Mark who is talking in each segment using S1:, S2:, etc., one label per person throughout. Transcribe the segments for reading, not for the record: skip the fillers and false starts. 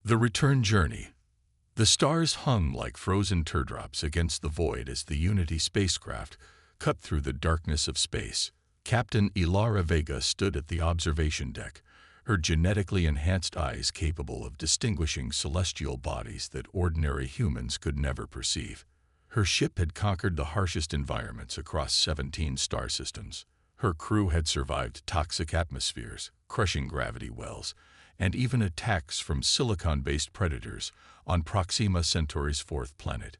S1: The return journey. The stars hung like frozen teardrops against the void as the Unity spacecraft cut through the darkness of space. Captain Ilara Vega stood at the observation deck, her genetically enhanced eyes capable of distinguishing celestial bodies that ordinary humans could never perceive. Her ship had conquered the harshest environments across 17 star systems. Her crew had survived toxic atmospheres, crushing gravity wells, and even attacks from silicon-based predators on Proxima Centauri's fourth planet.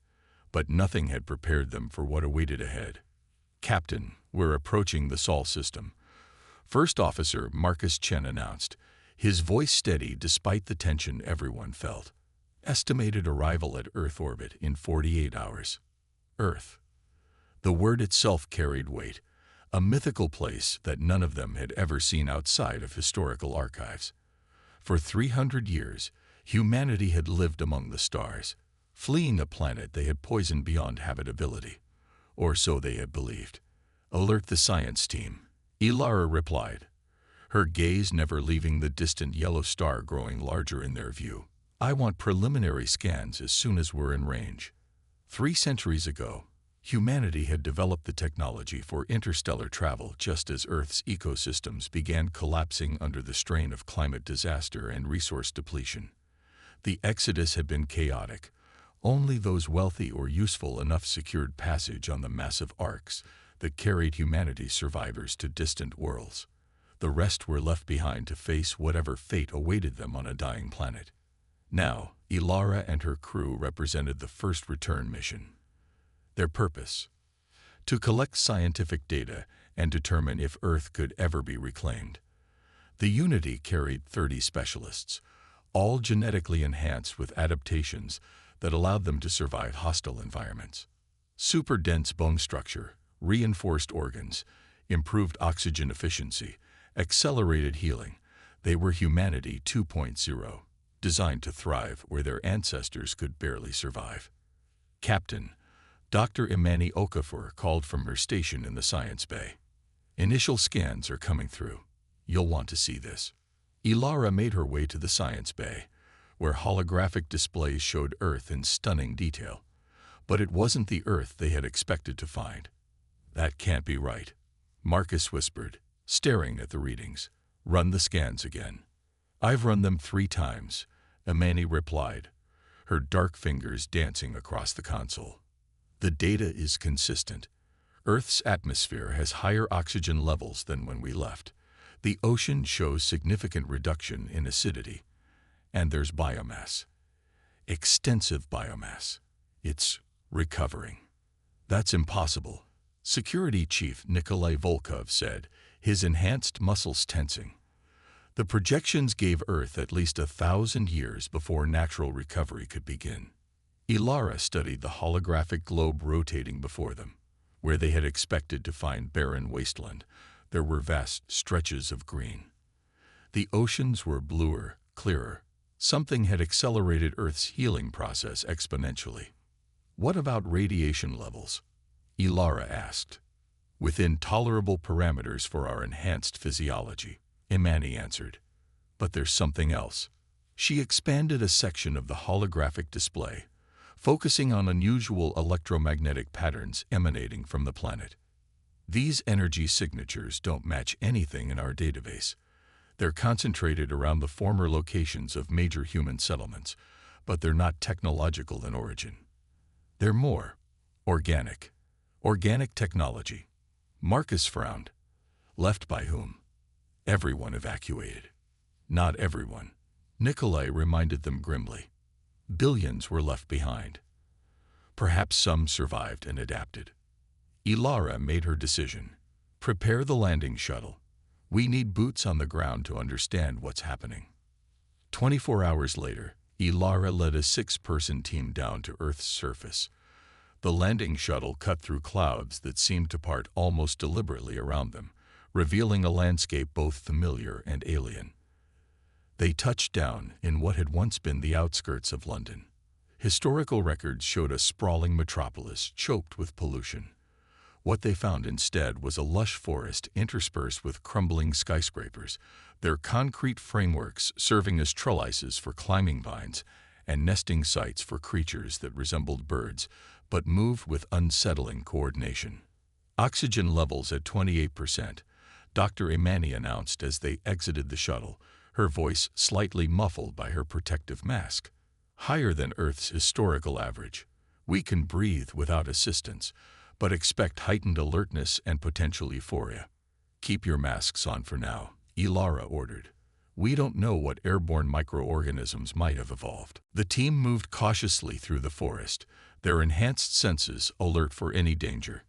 S1: But nothing had prepared them for what awaited ahead. "Captain, we're approaching the Sol system," First Officer Marcus Chen announced, his voice steady despite the tension everyone felt. Estimated arrival at Earth orbit in 48 hours. Earth. The word itself carried weight, a mythical place that none of them had ever seen outside of historical archives. For 300 years, humanity had lived among the stars, fleeing a planet they had poisoned beyond habitability. Or so they had believed. "Alert the science team," Ilara replied, her gaze never leaving the distant yellow star growing larger in their view. "I want preliminary scans as soon as we're in range." 3 centuries ago, humanity had developed the technology for interstellar travel just as Earth's ecosystems began collapsing under the strain of climate disaster and resource depletion. The exodus had been chaotic. Only those wealthy or useful enough secured passage on the massive arcs that carried humanity's survivors to distant worlds. The rest were left behind to face whatever fate awaited them on a dying planet. Now, Ilara and her crew represented the first return mission. Their purpose: to collect scientific data and determine if Earth could ever be reclaimed. The Unity carried 30 specialists, all genetically enhanced with adaptations that allowed them to survive hostile environments. Super dense bone structure, reinforced organs, improved oxygen efficiency, accelerated healing. They were humanity 2.0, designed to thrive where their ancestors could barely survive. "Captain," Dr. Imani Okafor called from her station in the science bay. "Initial scans are coming through. You'll want to see this." Ilara made her way to the science bay, where holographic displays showed Earth in stunning detail. But it wasn't the Earth they had expected to find. "That can't be right," Marcus whispered, staring at the readings. "Run the scans again." "I've run them 3 times, Imani replied, her dark fingers dancing across the console. "The data is consistent. Earth's atmosphere has higher oxygen levels than when we left. The ocean shows significant reduction in acidity. And there's biomass. Extensive biomass. It's recovering." "That's impossible," Security Chief Nikolai Volkov said, his enhanced muscles tensing. The projections gave Earth at least 1,000 years before natural recovery could begin. Ilara studied the holographic globe rotating before them. Where they had expected to find barren wasteland, there were vast stretches of green. The oceans were bluer, clearer. Something had accelerated Earth's healing process exponentially. "What about radiation levels?" Ilara asked. "Within tolerable parameters for our enhanced physiology," Imani answered. "But there's something else." She expanded a section of the holographic display, focusing on unusual electromagnetic patterns emanating from the planet. "These energy signatures don't match anything in our database. They're concentrated around the former locations of major human settlements, but they're not technological in origin. They're more organic. Organic technology." Marcus frowned. "Left by whom?" "Everyone evacuated." "Not everyone," Nikolai reminded them grimly. "Billions were left behind. Perhaps some survived and adapted." Ilara made her decision. "Prepare the landing shuttle. We need boots on the ground to understand what's happening." 24 hours later, Ilara led a 6-person team down to Earth's surface. The landing shuttle cut through clouds that seemed to part almost deliberately around them, revealing a landscape both familiar and alien. They touched down in what had once been the outskirts of London. Historical records showed a sprawling metropolis choked with pollution. What they found instead was a lush forest interspersed with crumbling skyscrapers, their concrete frameworks serving as trellises for climbing vines and nesting sites for creatures that resembled birds but moved with unsettling coordination. Oxygen levels at 28%, Dr. Imani announced as they exited the shuttle, her voice slightly muffled by her protective mask. Higher than Earth's historical average. We can breathe without assistance, but expect heightened alertness and potential euphoria. Keep your masks on for now, Ilara ordered. We don't know what airborne microorganisms might have evolved. The team moved cautiously through the forest, their enhanced senses alert for any danger.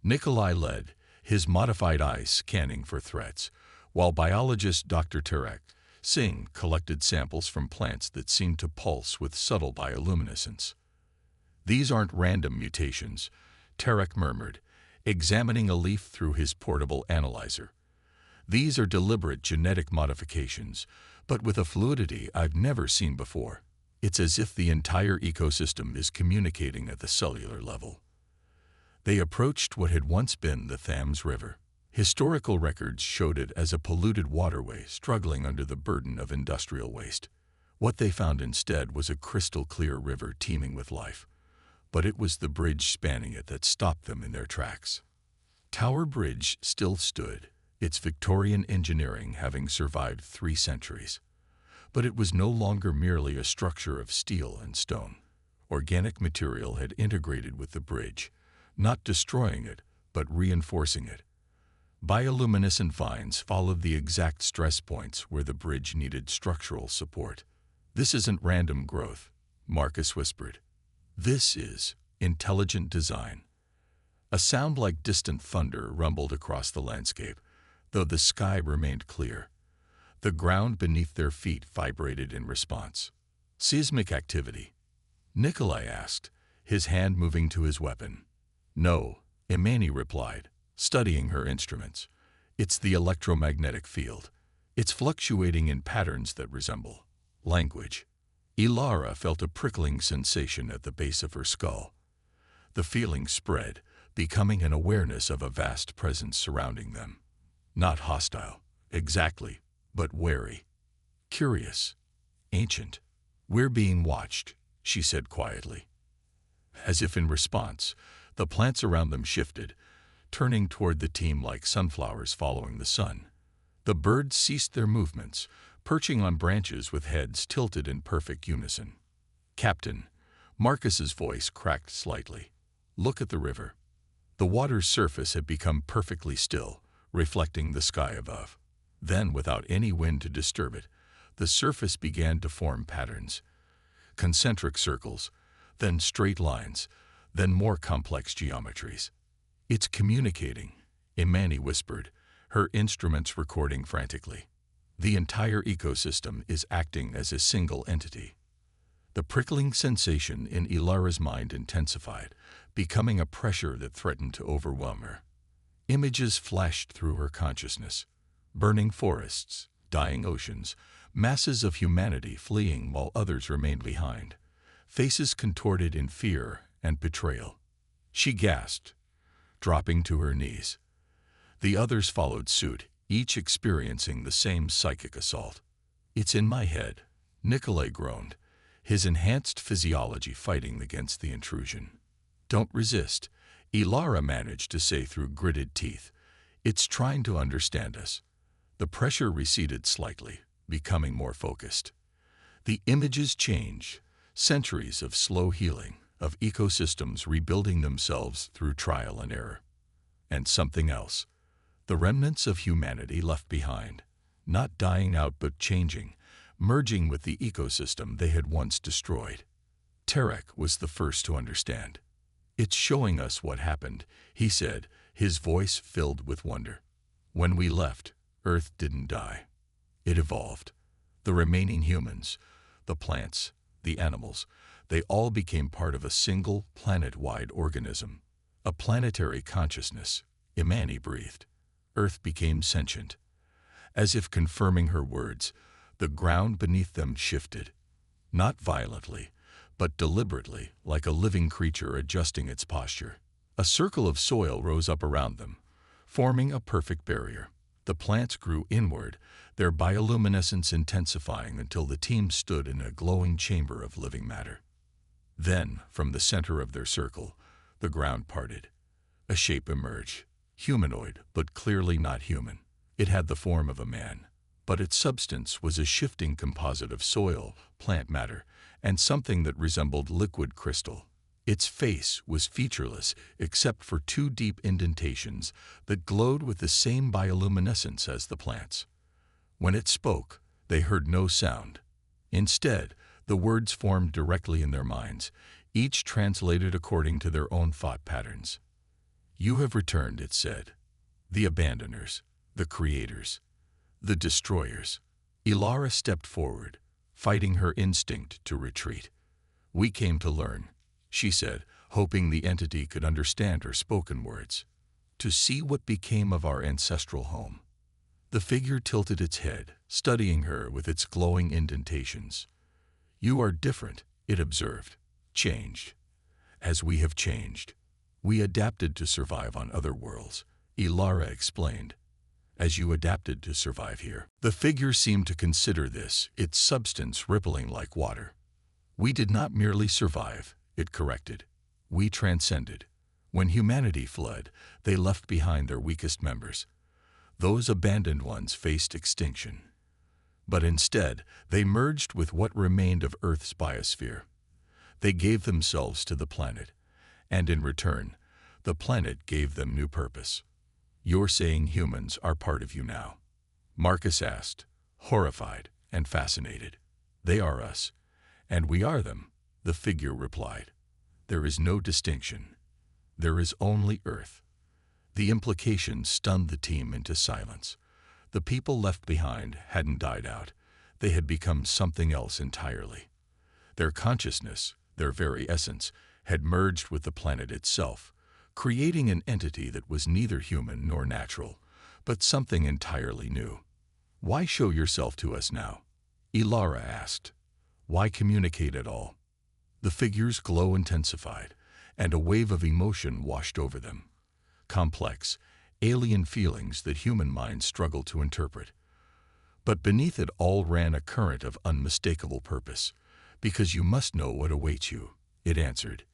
S1: Nikolai led, his modified eyes scanning for threats, while biologist Dr. Tarek Singh collected samples from plants that seemed to pulse with subtle bioluminescence. These aren't random mutations, Tarek murmured, examining a leaf through his portable analyzer. These are deliberate genetic modifications, but with a fluidity I've never seen before. It's as if the entire ecosystem is communicating at the cellular level. They approached what had once been the Thames River. Historical records showed it as a polluted waterway struggling under the burden of industrial waste. What they found instead was a crystal-clear river teeming with life. But it was the bridge spanning it that stopped them in their tracks. Tower Bridge still stood, its Victorian engineering having survived 3 centuries. But it was no longer merely a structure of steel and stone. Organic material had integrated with the bridge, not destroying it, but reinforcing it. Bioluminescent vines followed the exact stress points where the bridge needed structural support. This isn't random growth, Marcus whispered. This is intelligent design. A sound like distant thunder rumbled across the landscape, though the sky remained clear. The ground beneath their feet vibrated in response. Seismic activity? Nikolai asked, his hand moving to his weapon. No, Imani replied, studying her instruments. It's the electromagnetic field. It's fluctuating in patterns that resemble language. Ilara felt a prickling sensation at the base of her skull. The feeling spread, becoming an awareness of a vast presence surrounding them. Not hostile, exactly, but wary. Curious. Ancient. We're being watched, she said quietly. As if in response, the plants around them shifted, turning toward the team like sunflowers following the sun. The birds ceased their movements, perching on branches with heads tilted in perfect unison. Captain, Marcus's voice cracked slightly. Look at the river. The water's surface had become perfectly still, reflecting the sky above. Then, without any wind to disturb it, the surface began to form patterns. Concentric circles, then straight lines, then more complex geometries. It's communicating, Imani whispered, her instruments recording frantically. The entire ecosystem is acting as a single entity. The prickling sensation in Ilara's mind intensified, becoming a pressure that threatened to overwhelm her. Images flashed through her consciousness. Burning forests, dying oceans, masses of humanity fleeing while others remained behind. Faces contorted in fear and betrayal. She gasped, dropping to her knees. The others followed suit, each experiencing the same psychic assault. It's in my head, Nikolai groaned, his enhanced physiology fighting against the intrusion. Don't resist, Ilara managed to say through gritted teeth. It's trying to understand us. The pressure receded slightly, becoming more focused. The images change, centuries of slow healing, of ecosystems rebuilding themselves through trial and error. And something else. The remnants of humanity left behind, not dying out but changing, merging with the ecosystem they had once destroyed. Tarek was the first to understand. It's showing us what happened, he said, his voice filled with wonder. When we left, Earth didn't die. It evolved. The remaining humans, the plants, the animals, they all became part of a single planet-wide organism. A planetary consciousness, Imani breathed. Earth became sentient. As if confirming her words, the ground beneath them shifted. Not violently, but deliberately, like a living creature adjusting its posture. A circle of soil rose up around them, forming a perfect barrier. The plants grew inward, their bioluminescence intensifying until the team stood in a glowing chamber of living matter. Then, from the center of their circle, the ground parted. A shape emerged, humanoid, but clearly not human. It had the form of a man, but its substance was a shifting composite of soil, plant matter, and something that resembled liquid crystal. Its face was featureless except for two deep indentations that glowed with the same bioluminescence as the plants. When it spoke, they heard no sound. Instead, the words formed directly in their minds, each translated according to their own thought patterns. "You have returned," it said. "The abandoners, the creators, the destroyers." Ilara stepped forward, fighting her instinct to retreat. "We came to learn," she said, hoping the entity could understand her spoken words. "To see what became of our ancestral home." The figure tilted its head, studying her with its glowing indentations. "You are different," it observed. "Changed. As we have changed. We adapted to survive on other worlds," Ilara explained. "As you adapted to survive here." The figure seemed to consider this, its substance rippling like water. "We did not merely survive," it corrected. "We transcended. When humanity fled, they left behind their weakest members. Those abandoned ones faced extinction. But instead, they merged with what remained of Earth's biosphere. They gave themselves to the planet, and in return, the planet gave them new purpose." "You're saying humans are part of you now?" Marcus asked, horrified and fascinated. "They are us, and we are them," the figure replied. "There is no distinction. There is only Earth." The implication stunned the team into silence. The people left behind hadn't died out. They had become something else entirely. Their consciousness, their very essence, had merged with the planet itself, creating an entity that was neither human nor natural, but something entirely new. "Why show yourself to us now?" Ilara asked. "Why communicate at all?" The figure's glow intensified, and a wave of emotion washed over them. Complex, alien feelings that human minds struggle to interpret. But beneath it all ran a current of unmistakable purpose. "Because you must know what awaits you," it answered.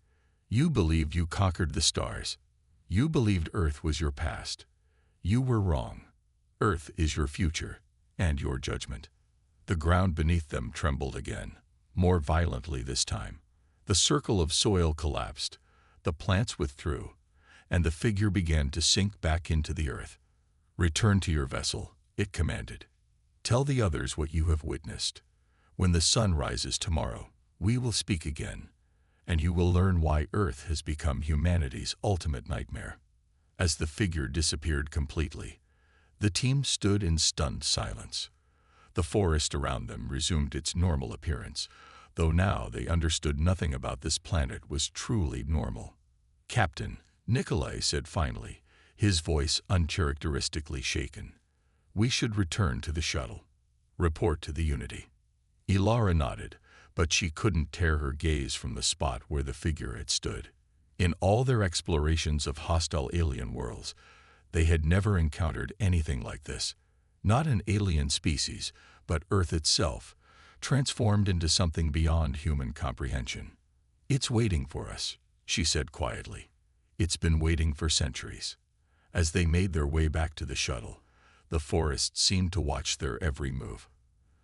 S1: "You believed you conquered the stars. You believed Earth was your past. You were wrong. Earth is your future, and your judgment." The ground beneath them trembled again, more violently this time. The circle of soil collapsed, the plants withdrew, and the figure began to sink back into the earth. "Return to your vessel," it commanded. "Tell the others what you have witnessed. When the sun rises tomorrow, we will speak again, and you will learn why Earth has become humanity's ultimate nightmare." As the figure disappeared completely, the team stood in stunned silence. The forest around them resumed its normal appearance, though now they understood nothing about this planet was truly normal. "Captain," Nikolai said finally, his voice uncharacteristically shaken, "we should return to the shuttle. Report to the Unity." Ilara nodded, but she couldn't tear her gaze from the spot where the figure had stood. In all their explorations of hostile alien worlds, they had never encountered anything like this. Not an alien species, but Earth itself, transformed into something beyond human comprehension. "It's waiting for us," she said quietly. "It's been waiting for centuries." As they made their way back to the shuttle, the forest seemed to watch their every move.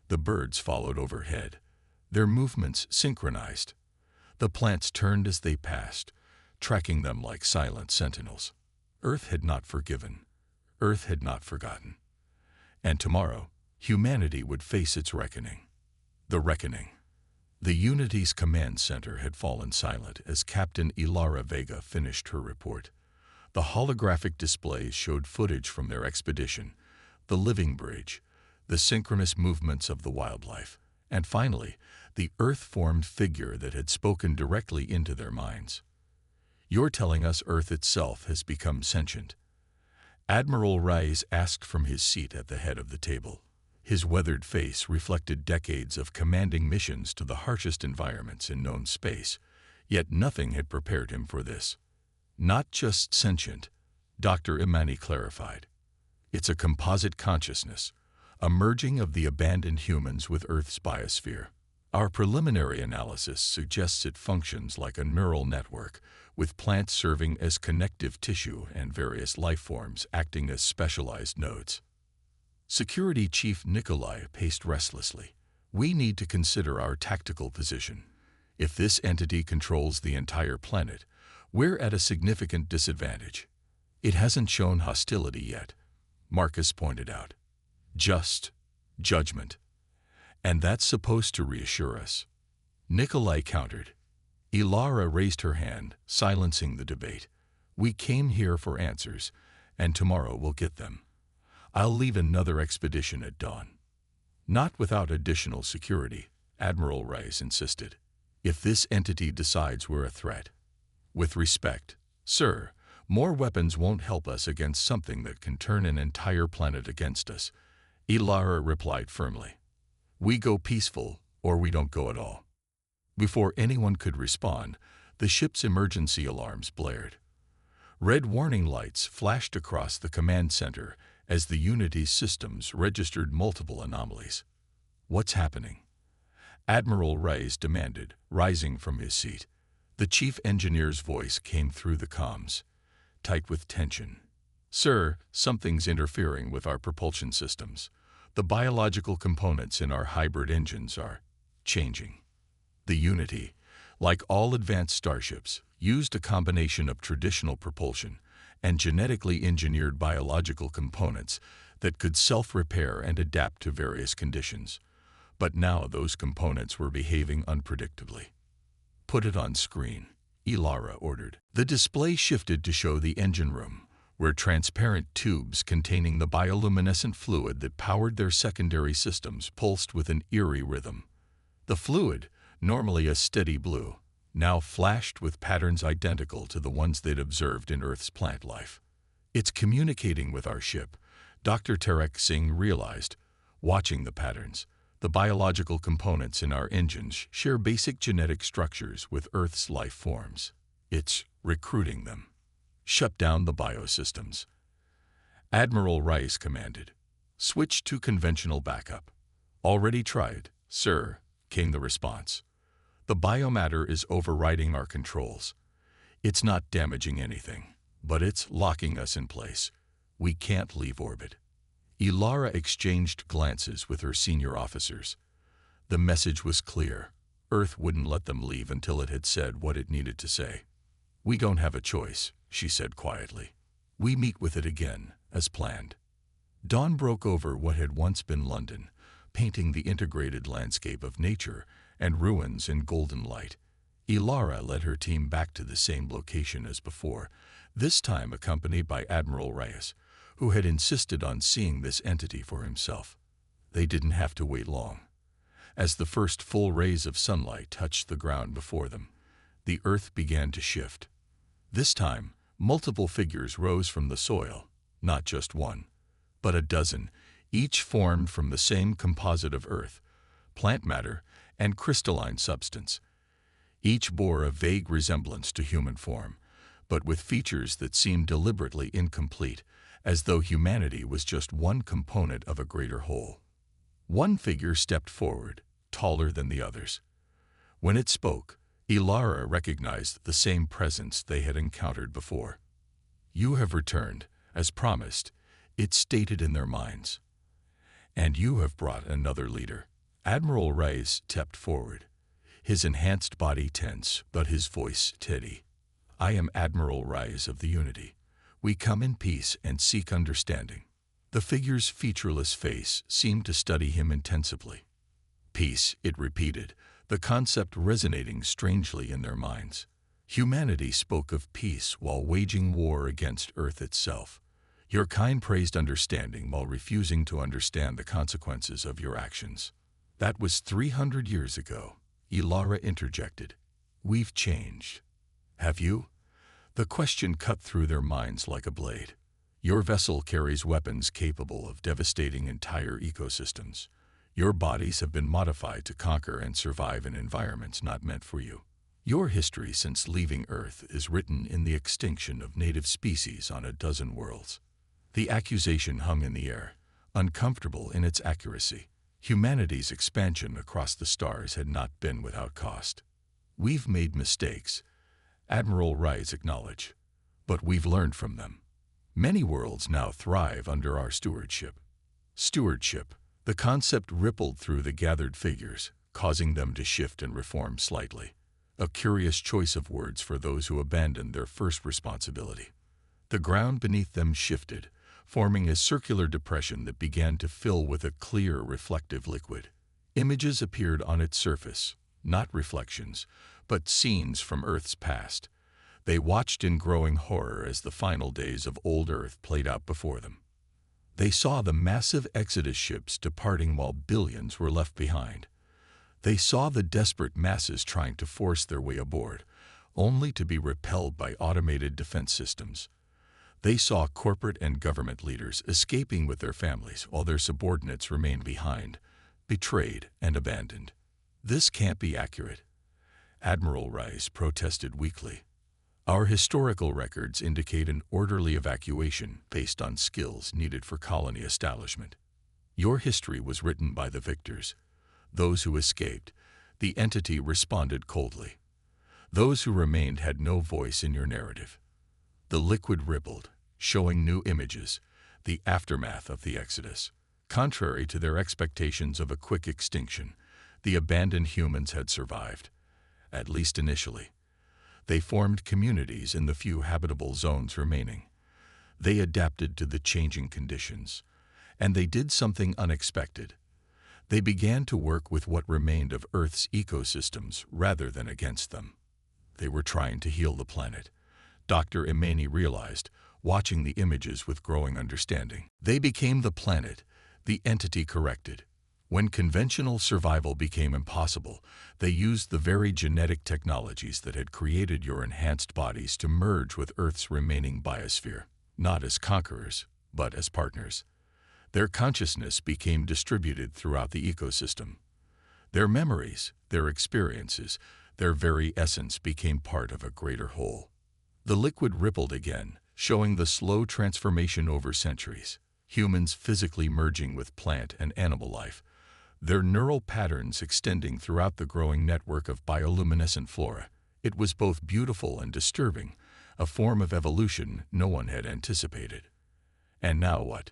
S1: The birds followed overhead, their movements synchronized. The plants turned as they passed, tracking them like silent sentinels. Earth had not forgiven. Earth had not forgotten. And tomorrow, humanity would face its reckoning. The reckoning. The Unity's command center had fallen silent as Captain Ilara Vega finished her report. The holographic displays showed footage from their expedition, the living bridge, the synchronous movements of the wildlife, and finally, the Earth-formed figure that had spoken directly into their minds. "You're telling us Earth itself has become sentient?" Admiral Reyes asked from his seat at the head of the table. His weathered face reflected decades of commanding missions to the harshest environments in known space, yet nothing had prepared him for this. Not just sentient, Dr. Imani clarified. It's a composite consciousness, a merging of the abandoned humans with Earth's biosphere. Our preliminary analysis suggests it functions like a neural network, with plants serving as connective tissue and various life forms acting as specialized nodes. Security Chief Nikolai paced restlessly. We need to consider our tactical position. If this entity controls the entire planet, we're at a significant disadvantage. It hasn't shown hostility yet, Marcus pointed out. Just judgment. And that's supposed to reassure us. Nikolai countered. Ilara raised her hand, silencing the debate. We came here for answers, and tomorrow we'll get them. I'll leave another expedition at dawn. Not without additional security, Admiral Rice insisted. If this entity decides we're a threat. With respect, sir, more weapons won't help us against something that can turn an entire planet against us, Ilara replied firmly. We go peaceful, or we don't go at all. Before anyone could respond, the ship's emergency alarms blared. Red warning lights flashed across the command center as the Unity's systems registered multiple anomalies. What's happening? Admiral Rice demanded, rising from his seat. The chief engineer's voice came through the comms, tight with tension. Sir, something's interfering with our propulsion systems. The biological components in our hybrid engines are changing. The Unity, like all advanced starships, used a combination of traditional propulsion and genetically engineered biological components that could self-repair and adapt to various conditions. But now those components were behaving unpredictably. Put it on screen, Ilara ordered. The display shifted to show the engine room, where transparent tubes containing the bioluminescent fluid that powered their secondary systems pulsed with an eerie rhythm. The fluid, normally a steady blue, now flashed with patterns identical to the ones they'd observed in Earth's plant life. It's communicating with our ship, Dr. Tarek Singh realized, watching the patterns. The biological components in our engines share basic genetic structures with Earth's life forms. It's recruiting them. Shut down the biosystems. Admiral Rice commanded. Switch to conventional backup. Already tried, sir, came the response. The biomatter is overriding our controls. It's not damaging anything, but it's locking us in place. We can't leave orbit. Ilara exchanged glances with her senior officers. The message was clear. Earth wouldn't let them leave until it had said what it needed to say. We don't have a choice, she said quietly. We meet with it again, as planned. Dawn broke over what had once been London, painting the integrated landscape of nature and ruins in golden light. Ilara led her team back to the same location as before, this time accompanied by Admiral Reyes, who had insisted on seeing this entity for himself. They didn't have to wait long. As the first full rays of sunlight touched the ground before them, the earth began to shift. This time, multiple figures rose from the soil, not just one, but a dozen, each formed from the same composite of earth, plant matter, and crystalline substance. Each bore a vague resemblance to human form, but with features that seemed deliberately incomplete, as though humanity was just one component of a greater whole. One figure stepped forward, taller than the others. When it spoke, Ilara recognized the same presence they had encountered before. You have returned, as promised, it stated in their minds. And you have brought another leader. Admiral Reyes stepped forward, his enhanced body tense, but his voice steady. I am Admiral Reyes of the Unity. We come in peace and seek understanding. The figure's featureless face seemed to study him intensively. Peace, it repeated, the concept resonating strangely in their minds. Humanity spoke of peace while waging war against Earth itself. Your kind praised understanding while refusing to understand the consequences of your actions. That was 300 years ago, Ilara interjected. We've changed. Have you? The question cut through their minds like a blade. Your vessel carries weapons capable of devastating entire ecosystems. Your bodies have been modified to conquer and survive in environments not meant for you. Your history since leaving Earth is written in the extinction of native species on a dozen worlds. The accusation hung in the air, uncomfortable in its accuracy. Humanity's expansion across the stars had not been without cost. We've made mistakes, Admiral Rice acknowledged, but we've learned from them. Many worlds now thrive under our stewardship. Stewardship, the concept rippled through the gathered figures, causing them to shift and reform slightly. A curious choice of words for those who abandoned their first responsibility. The ground beneath them shifted, forming a circular depression that began to fill with a clear, reflective liquid. Images appeared on its surface, not reflections, but scenes from Earth's past. They watched in growing horror as the final days of old Earth played out before them. They saw the massive Exodus ships departing while billions were left behind. They saw the desperate masses trying to force their way aboard, only to be repelled by automated defense systems. They saw corporate and government leaders escaping with their families while their subordinates remained behind, betrayed and abandoned. This can't be accurate, Admiral Rice protested weakly. Our historical records indicate an orderly evacuation based on skills needed for colony establishment. Your history was written by the victors. Those who escaped, the entity responded coldly. Those who remained had no voice in your narrative. The liquid rippled, showing new images, the aftermath of the Exodus. Contrary to their expectations of a quick extinction, the abandoned humans had survived, at least initially. They formed communities in the few habitable zones remaining. They adapted to the changing conditions, and they did something unexpected. They began to work with what remained of Earth's ecosystems rather than against them. They were trying to heal the planet, Dr. Imani realized, watching the images with growing understanding. They became the planet, the entity corrected. When conventional survival became impossible, they used the very genetic technologies that had created your enhanced bodies to merge with Earth's remaining biosphere, not as conquerors, but as partners. Their consciousness became distributed throughout the ecosystem. Their memories, their experiences, their very essence became part of a greater whole. The liquid rippled again, showing the slow transformation over centuries, humans physically merging with plant and animal life, their neural patterns extending throughout the growing network of bioluminescent flora. It was both beautiful and disturbing, a form of evolution no one had anticipated. And now what?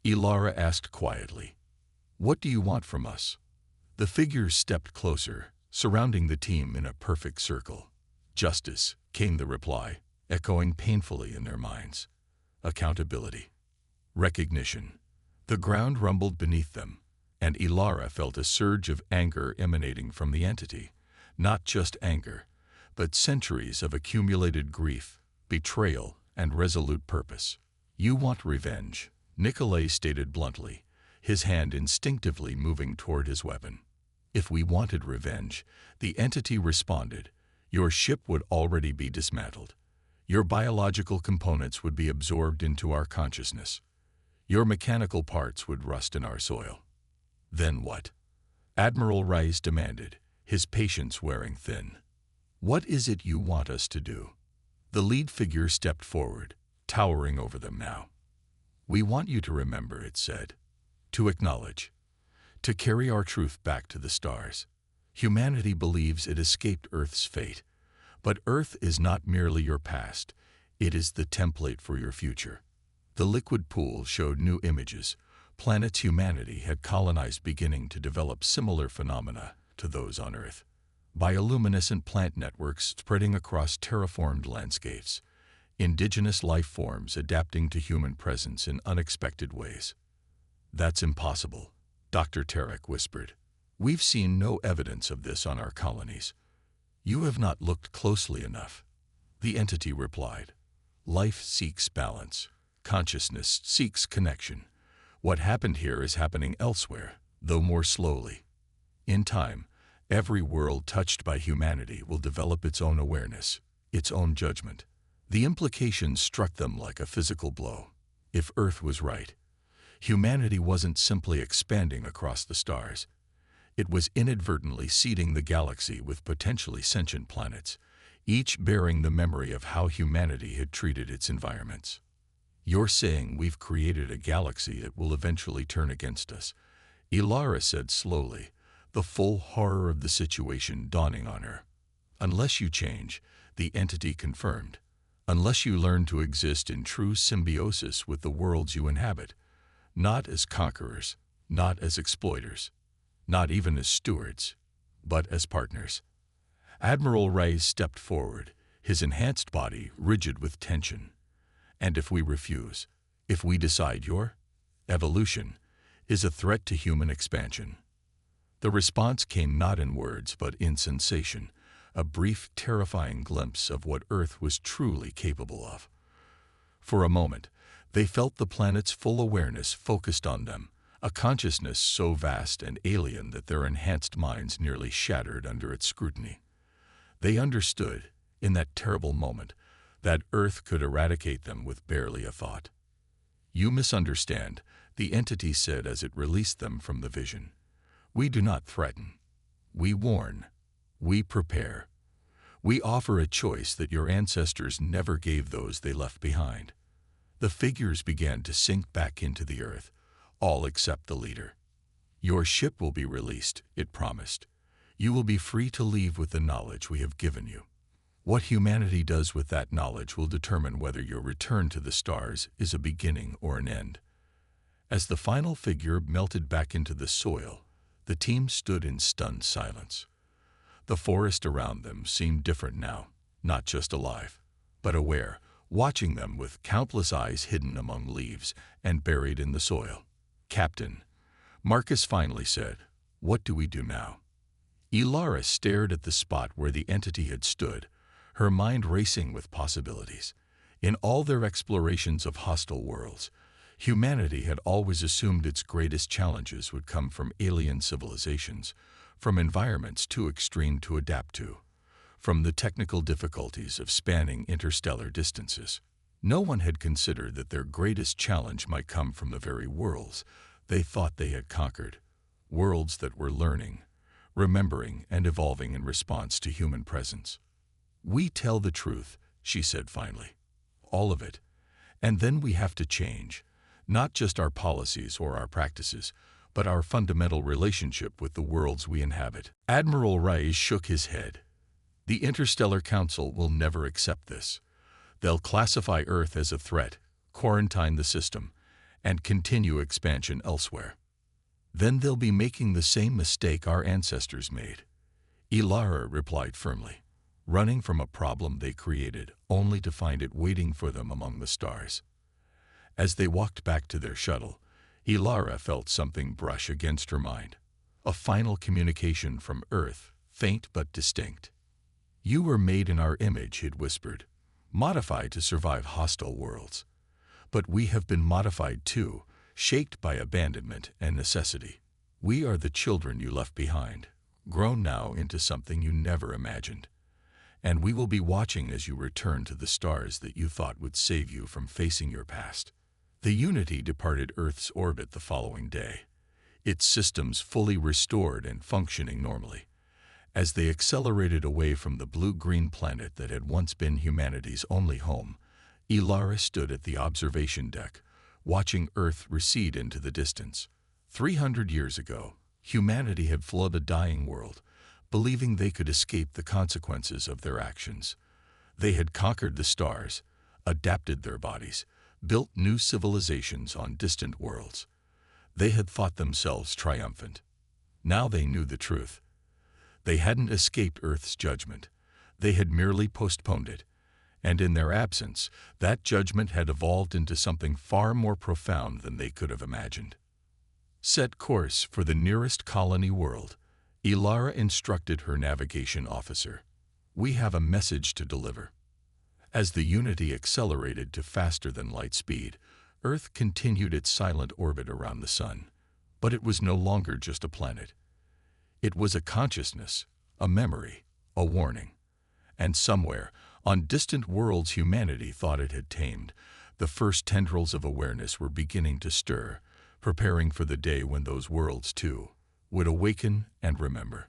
S1: Ilara asked quietly. What do you want from us? The figures stepped closer, surrounding the team in a perfect circle. Justice, came the reply, echoing painfully in their minds. Accountability. Recognition. The ground rumbled beneath them, and Ilara felt a surge of anger emanating from the entity. Not just anger, but centuries of accumulated grief, betrayal, and resolute purpose. You want revenge, Nikolai stated bluntly, his hand instinctively moving toward his weapon. If we wanted revenge, the entity responded, your ship would already be dismantled. Your biological components would be absorbed into our consciousness. Your mechanical parts would rust in our soil. Then what? Admiral Rice demanded, his patience wearing thin. What is it you want us to do? The lead figure stepped forward, towering over them now. We want you to remember, it said. To acknowledge. To carry our truth back to the stars. Humanity believes it escaped Earth's fate. But Earth is not merely your past. It is the template for your future. The liquid pool showed new images. Planets humanity had colonized beginning to develop similar phenomena to those on Earth. Bioluminescent plant networks spreading across terraformed landscapes. Indigenous life forms adapting to human presence in unexpected ways. That's impossible, Dr. Tarek whispered. We've seen no evidence of this on our colonies. You have not looked closely enough. The entity replied. Life seeks balance. Consciousness seeks connection. What happened here is happening elsewhere, though more slowly. In time, every world touched by humanity will develop its own awareness, its own judgment. The implications struck them like a physical blow. If Earth was right, humanity wasn't simply expanding across the stars. It was inadvertently seeding the galaxy with potentially sentient planets, each bearing the memory of how humanity had treated its environments. "You're saying we've created a galaxy that will eventually turn against us," Ilara said slowly, the full horror of the situation dawning on her. "Unless you change," the entity confirmed, "unless you learn to exist in true symbiosis with the worlds you inhabit, not as conquerors, not as exploiters, not even as stewards, but as partners." Admiral Reyes stepped forward, his enhanced body rigid with tension. "And if we refuse, if we decide your evolution is a threat to human expansion?" The response came not in words but in sensation, a brief, terrifying glimpse of what Earth was truly capable of. For a moment, they felt the planet's full awareness focused on them, a consciousness so vast and alien that their enhanced minds nearly shattered under its scrutiny. They understood, in that terrible moment, that Earth could eradicate them with barely a thought. "You misunderstand," the entity said as it released them from the vision. "We do not threaten. We warn. We prepare. We offer a choice that your ancestors never gave those they left behind." The figures began to sink back into the Earth, all except the leader. "Your ship will be released," it promised. "You will be free to leave with the knowledge we have given you. What humanity does with that knowledge will determine whether your return to the stars is a beginning or an end." As the final figure melted back into the soil, the team stood in stunned silence. The forest around them seemed different now, not just alive, but aware, watching them with countless eyes hidden among leaves and buried in the soil. "Captain," Marcus finally said, "what do we do now?" Ilara stared at the spot where the entity had stood, her mind racing with possibilities. In all their explorations of hostile worlds, humanity had always assumed its greatest challenges would come from alien civilizations, from environments too extreme to adapt to, from the technical difficulties of spanning interstellar distances. No one had considered that their greatest challenge might come from the very worlds they thought they had conquered, worlds that were learning, remembering, and evolving in response to human presence. "We tell the truth," she said finally. "All of it. And then we have to change, not just our policies or our practices, but our fundamental relationship with the worlds we inhabit." Admiral Reyes shook his head. "The Interstellar Council will never accept this. They'll classify Earth as a threat, quarantine the system, and continue expansion elsewhere. Then they'll be making the same mistake our ancestors made," Ilara replied firmly, "running from a problem they created only to find it waiting for them among the stars." As they walked back to their shuttle, Ilara felt something brush against her mind. A final communication from Earth, faint but distinct. "You were made in our image," it whispered, "modified to survive hostile worlds. But we have been modified too, shaped by abandonment and necessity. We are the children you left behind, grown now into something you never imagined. And we will be watching as you return to the stars that you thought would save you from facing your past." The Unity departed Earth's orbit the following day, its systems fully restored and functioning normally. As they accelerated away from the blue-green planet that had once been humanity's only home, Ilara stood at the observation deck, watching Earth recede into the distance. 300 years ago, humanity had fled a dying world, believing they could escape the consequences of their actions. They had conquered the stars, adapted their bodies, built new civilizations on distant worlds. They had thought themselves triumphant. Now they knew the truth. They hadn't escaped Earth's judgment. They had merely postponed it. And in their absence, that judgment had evolved into something far more profound than they could have imagined. "Set course for the nearest colony world," Ilara instructed her navigation officer. "We have a message to deliver." As the Unity accelerated to faster-than-light speed, Earth continued its silent orbit around the Sun. But it was no longer just a planet. It was a consciousness, a memory, a warning. And somewhere, on distant worlds humanity thought it had tamed, the first tendrils of awareness were beginning to stir, preparing for the day when those worlds, too, would awaken and remember.